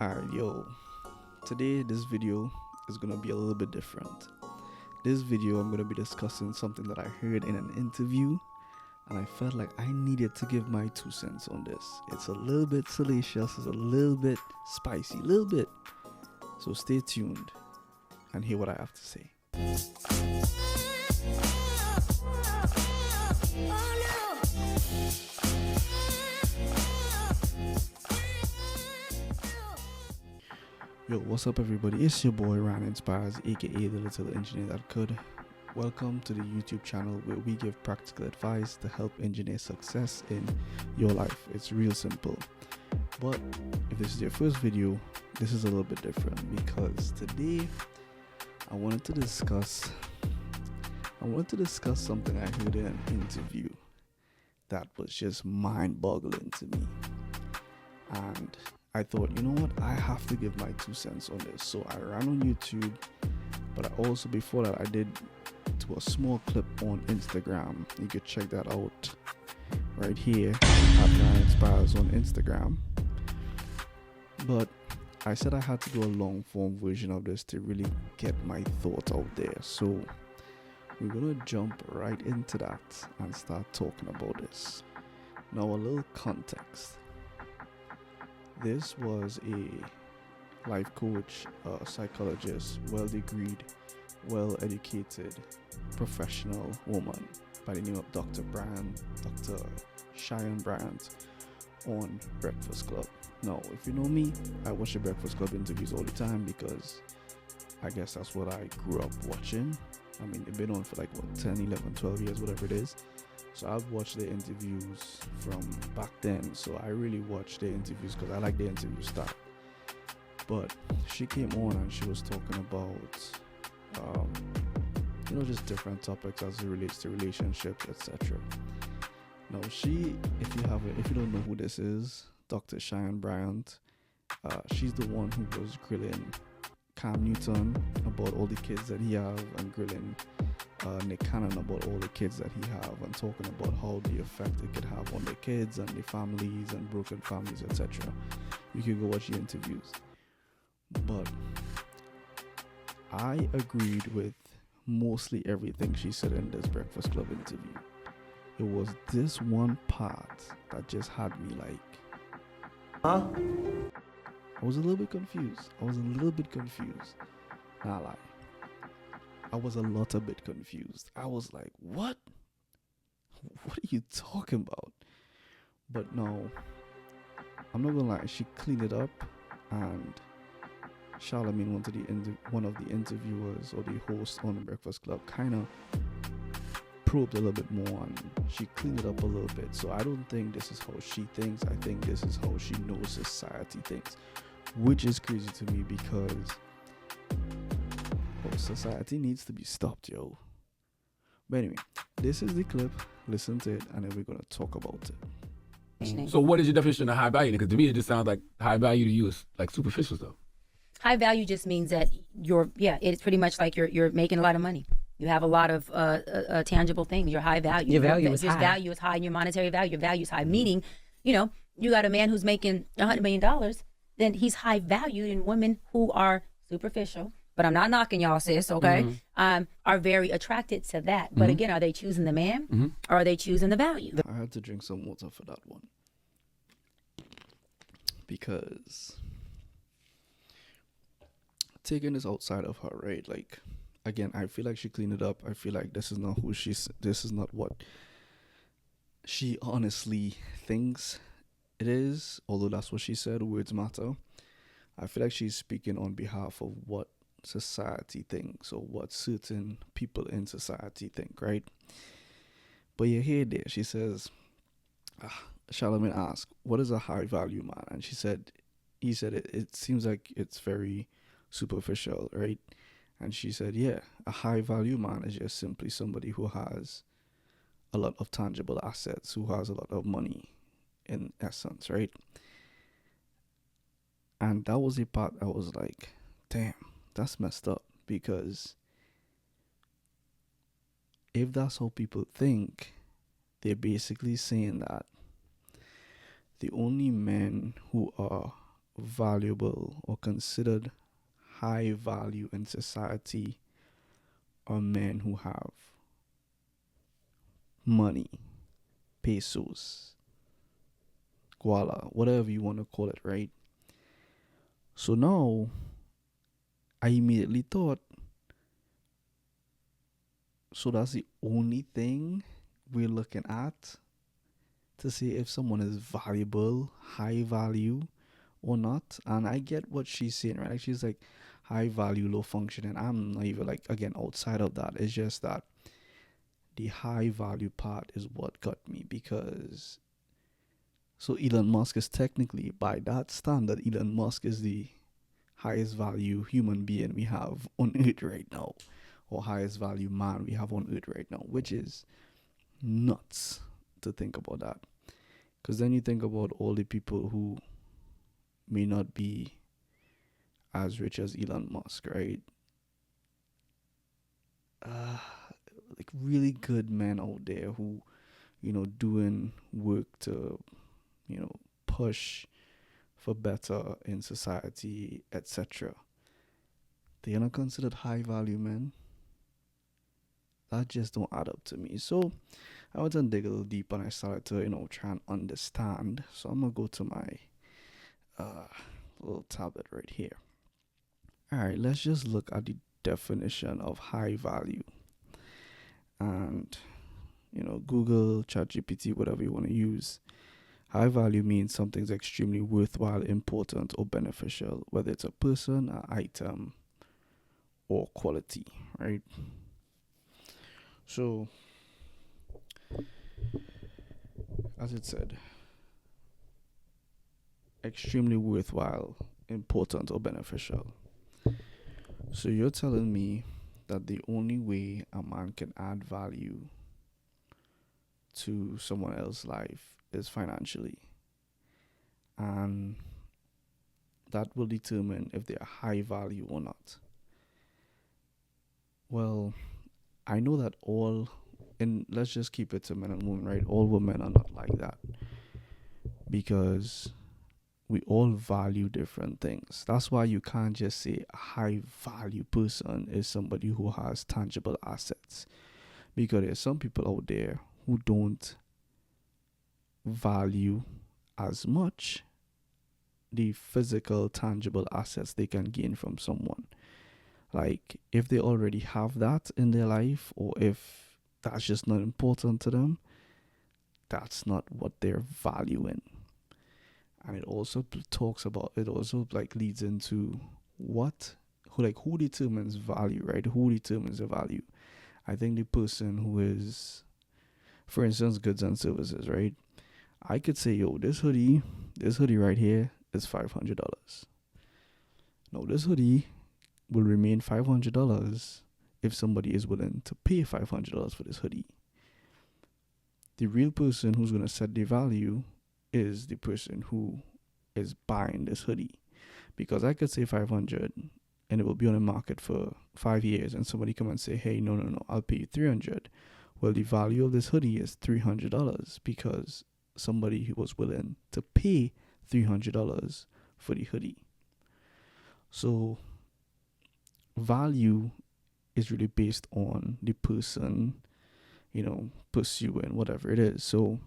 Alright, yo. Today, this video is gonna be a little bit different. This video, I'm gonna be discussing something that I heard in an interview, and I felt like I needed to give my 2 cents on this. It's a little bit salacious, it's a little bit spicy, a little bit. So stay tuned and hear what I have to say. Yo, what's up, everybody? It's your boy Ryan Inspires, aka the Little Engineer That Could. Welcome to the YouTube channel where we give practical advice to help engineer success in your life. It's real simple. But if this is your first video, this is a little bit different because today I wanted to discuss something I heard in an interview that was just mind-boggling to me. And I thought, you know what, I have to give my 2 cents on this. So I ran on YouTube, but I also, before that, I did to a small clip on Instagram. You could check that out right here at Ryan Inspires on Instagram. But I said I had to do a long form version of this to really get my thoughts out there. So we're gonna jump right into that and start talking about this. Now, a little context. This was a life coach, a psychologist, well-degreed, well-educated, professional woman by the name of Dr. Cheyenne Bryant on Breakfast Club. Now, if you know me, I watch the Breakfast Club interviews all the time because I guess that's what I grew up watching. I mean, they've been on for like, 10, 11, 12 years, whatever it is. So I've watched the interviews from back then. So I really watched the interviews because I like the interview style. But she came on and she was talking about, just different topics as it relates to relationships, etc. Now, if you don't know who this is, Dr. Cheyenne Bryant, she's the one who was grilling Cam Newton about all the kids that he have and grilling Nick Cannon about all the kids that he have and talking about how the effect it could have on the kids and the families and broken families, etc. You can go watch the interviews. But I agreed with mostly everything she said in this Breakfast Club interview. It was this one part that just had me like, huh? I was a little bit confused. Not lie. I was a bit confused. I was like, what? What are you talking about? But no, I'm not gonna lie. She cleaned it up, and Charlemagne, one of the interviewers or the host on the Breakfast Club, kind of probed a little bit more, and she cleaned it up a little bit. So I don't think this is how she thinks. I think this is how she knows society thinks, which is crazy to me because society needs to be stopped, yo. But anyway, this is the clip. Listen to it, and then we're gonna talk about it. So what is your definition of high value? Because to me, it just sounds like high value to you is like superficial stuff. High value just means that it's pretty much like you're making a lot of money. You have a lot of tangible things. Your high value. Your value is high. Your value is high, and your monetary value. Your value is high. Meaning, you got a man who's making $100 million, then he's high valued, and women who are superficial, but I'm not knocking y'all, sis, okay, are very attracted to that. But again, are they choosing the man or are they choosing the value? I had to drink some water for that one because taking this outside of her, right? Like, again, I feel like she cleaned it up. I feel like this is not this is not what she honestly thinks it is, although that's what she said, words matter. I feel like she's speaking on behalf of what society thinks or what certain people in society think, right? But you hear there, she says, Charlemagne asked, what is a high value man? And he said it seems like it's very superficial, right? And she said, yeah, a high value man is just simply somebody who has a lot of tangible assets, who has a lot of money in essence, right? And that was the part I was like, damn, that's messed up, because if that's how people think, they're basically saying that the only men who are valuable or considered high value in society are men who have money, pesos, guala, whatever you want to call it, right? So now I immediately thought, so that's the only thing we're looking at to see if someone is valuable, high value, or not. And I get what she's saying, right? Like she's like high value, low function, and I'm not even like again outside of that. It's just that the high value part is what got me because so Elon Musk is technically by that standard, Elon Musk is the highest value human being we have on earth right now, or highest value man we have on earth right now, which is nuts to think about that. Because then you think about all the people who may not be as rich as Elon Musk, right? Uh, like really good men out there who, doing work to, push for better in society, etc. They are not considered high value men. That just don't add up to me. So I went and dig a little deep and I started to, try and understand. So I'm gonna go to my uh little tablet right here. Alright, let's just look at the definition of high value. And Google, ChatGPT, whatever you want to use. High value means something's extremely worthwhile, important, or beneficial, whether it's a person, an item, or quality, right? So, as it said, extremely worthwhile, important, or beneficial. So, you're telling me that the only way a man can add value to someone else's life is financially. And that will determine if they're high value or not. Well, I know that and let's just keep it to men and women, right? All women are not like that because we all value different things. That's why you can't just say a high value person is somebody who has tangible assets, because there's some people out there who don't value as much the physical tangible assets they can gain from someone. Like if they already have that in their life, or if that's just not important to them, that's not what they're valuing. And it also talks about, it also like leads into who determines value, right? Who determines the value? I think the person who is, for instance, goods and services, right? I could say, yo, this hoodie right here is $500. No, this hoodie will remain $500 if somebody is willing to pay $500 for this hoodie. The real person who's going to set the value is the person who is buying this hoodie. Because I could say 500 and it will be on the market for 5 years, and somebody come and say, hey, no, I'll pay you 300. Well, the value of this hoodie is $300 because somebody who was willing to pay $300 for the hoodie. So value is really based on the person, pursuing whatever it is. So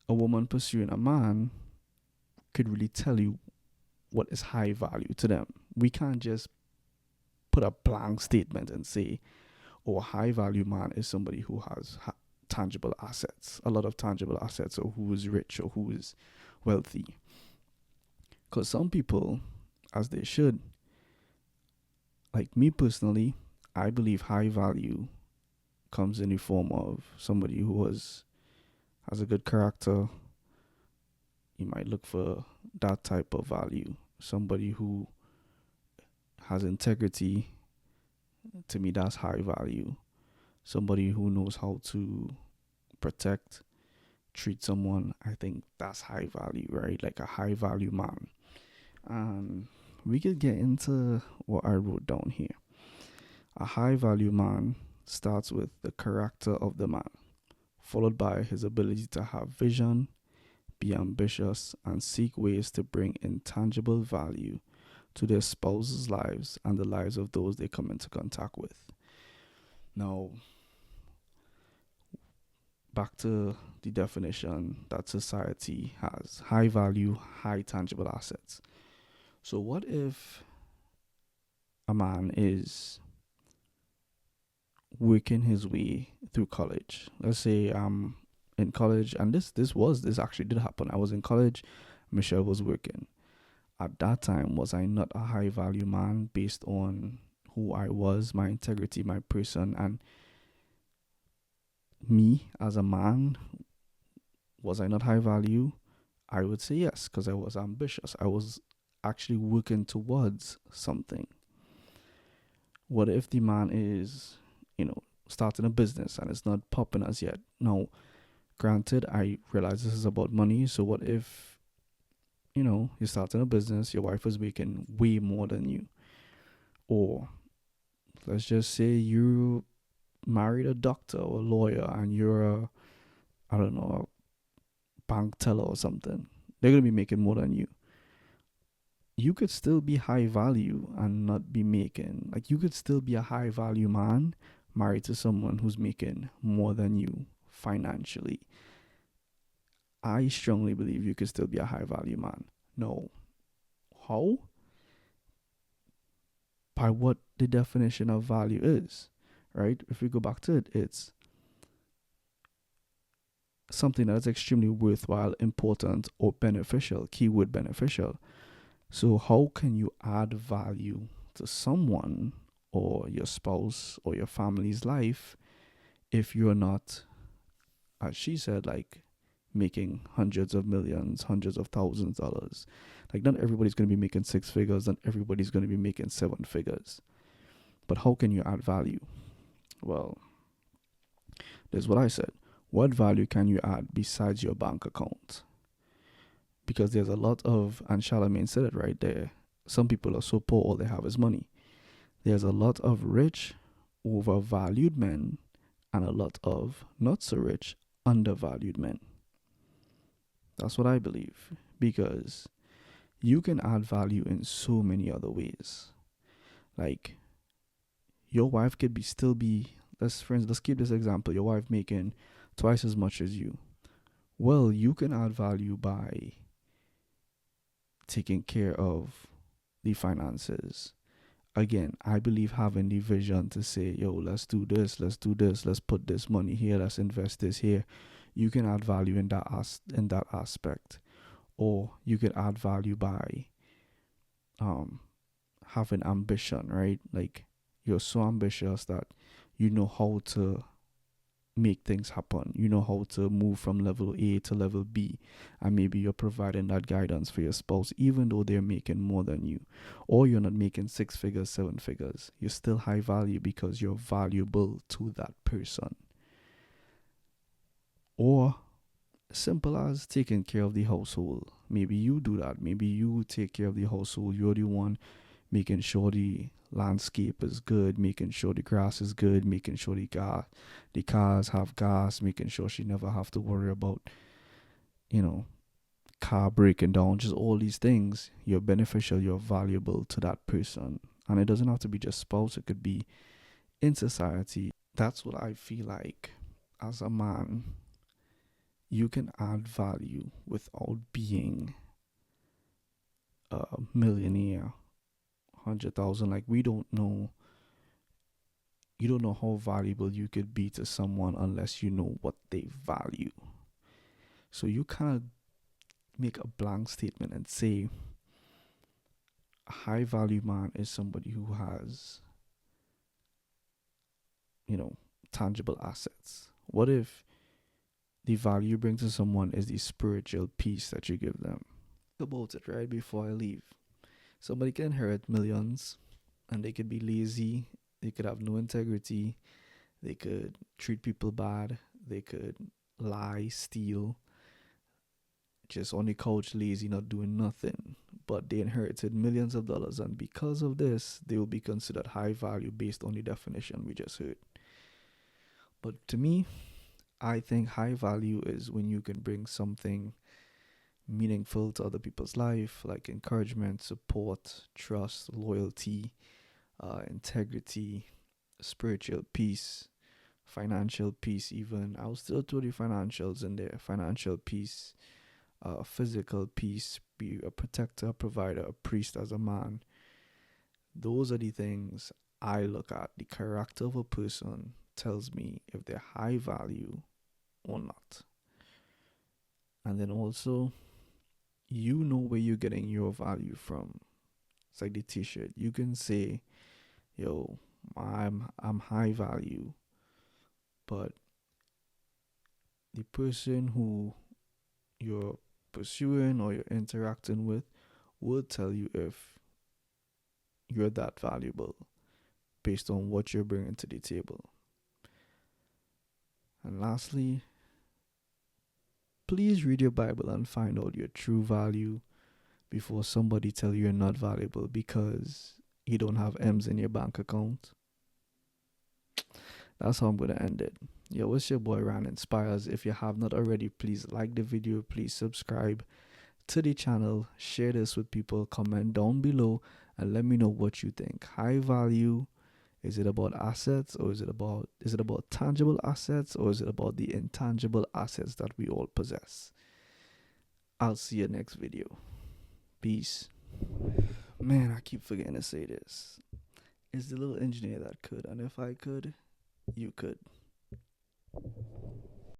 a woman pursuing a man could really tell you what is high value to them. We can't just put a blank statement and say, oh, a high value man is somebody who has tangible assets, a lot of tangible assets, or who is rich or who is wealthy. Because some people, as they should, like me personally, I believe high value comes in the form of somebody who has a good character. You might look for that type of value. Somebody who has integrity, to me, that's high value. Somebody who knows how to protect, treat someone, I think that's high value, right? Like a high value man. We could get into what I wrote down here. A high value man starts with the character of the man, followed by his ability to have vision, be ambitious, and seek ways to bring intangible value to their spouses' lives and the lives of those they come into contact with. Now, back to the definition that society has: high value, high tangible assets. So, what if a man is working his way through college? Let's say in college, and this actually did happen. I was in college, Michelle was working. At that time, was I not a high value man based on who I was, my integrity, my person, and me as a man? Was I not high value? I would say yes, because I was ambitious. I was actually working towards something. What if the man is, starting a business and it's not popping as yet? Now, granted, I realize this is about money. So what if, you're starting a business, your wife is making way more than you? Or let's just say you married a doctor or a lawyer and you're I don't know, a bank teller or something. They're going to be making more than you. You could still be high value and not be making, like, you could still be a high value man married to someone who's making more than you financially. I strongly believe you could still be a high value man. No. How? By what the definition of value is, right? If we go back to it, it's something that's extremely worthwhile, important, or beneficial. Keyword beneficial. So, how can you add value to someone or your spouse or your family's life if you're not, as she said, like making hundreds of millions, hundreds of thousands of dollars? Like, not everybody's going to be making six figures, not everybody's going to be making seven figures. But how can you add value? Well, this is what I said. What value can you add besides your bank account? Because there's a lot of, and Charlemagne said it right there, some people are so poor all they have is money. There's a lot of rich, overvalued men and a lot of not so rich, undervalued men. That's what I believe. Because you can add value in so many other ways. Like, your wife could still be, let's keep this example. Your wife making twice as much as you. Well, you can add value by taking care of the finances. Again, I believe having the vision to say, yo, let's do this, let's put this money here, let's invest this here. You can add value in that aspect. Or you can add value by having ambition, right? Like, you're so ambitious that you know how to make things happen. You know how to move from level A to level B, and maybe you're providing that guidance for your spouse, even though they're making more than you, or you're not making six figures, seven figures. You're still high value because you're valuable to that person. Or simple as taking care of the household. Maybe you do that. Maybe you take care of the household. You're the one making sure the landscape is good, making sure the grass is good, making sure the cars have gas, making sure she never have to worry about, car breaking down. Just all these things. You're beneficial, you're valuable to that person. And it doesn't have to be just spouse, it could be in society. That's what I feel like. As a man, you can add value without being a millionaire, 100,000. Like, we don't know. You don't know how valuable you could be to someone unless you know what they value. So you can't make a blank statement and say a high value man is somebody who has, tangible assets. What if the value you bring to someone is the spiritual peace that you give them? Think about it right before I leave. Somebody can inherit millions and they could be lazy, they could have no integrity, they could treat people bad, they could lie, steal, just on the couch, lazy, not doing nothing. But they inherited millions of dollars, and because of this, they will be considered high value based on the definition we just heard. But to me, I think high value is when you can bring something meaningful to other people's life, like encouragement, support, trust, loyalty, integrity, spiritual peace, financial peace. Even I'll still throw the financials in there. Financial peace, physical peace, be a protector, provider, a priest as a man. Those are the things I look at. The character of a person tells me if they're high value or not. And then also, you know where you're getting your value from. It's like the t-shirt. You can say, yo, I'm high value, but the person who you're pursuing or you're interacting with will tell you if you're that valuable based on what you're bringing to the table. And lastly, please read your Bible and find out your true value before somebody tell you you're not valuable because you don't have M's in your bank account. That's how I'm going to end it. Yo, it's your boy Ran Inspires. If you have not already, please like the video, please subscribe to the channel, share this with people, comment down below and let me know what you think. High value, is it about assets, or is it about tangible assets, or is it about the intangible assets that we all possess? I'll see you next video. Peace. Man, I keep forgetting to say this. It's the little engineer that could, and if I could, you could.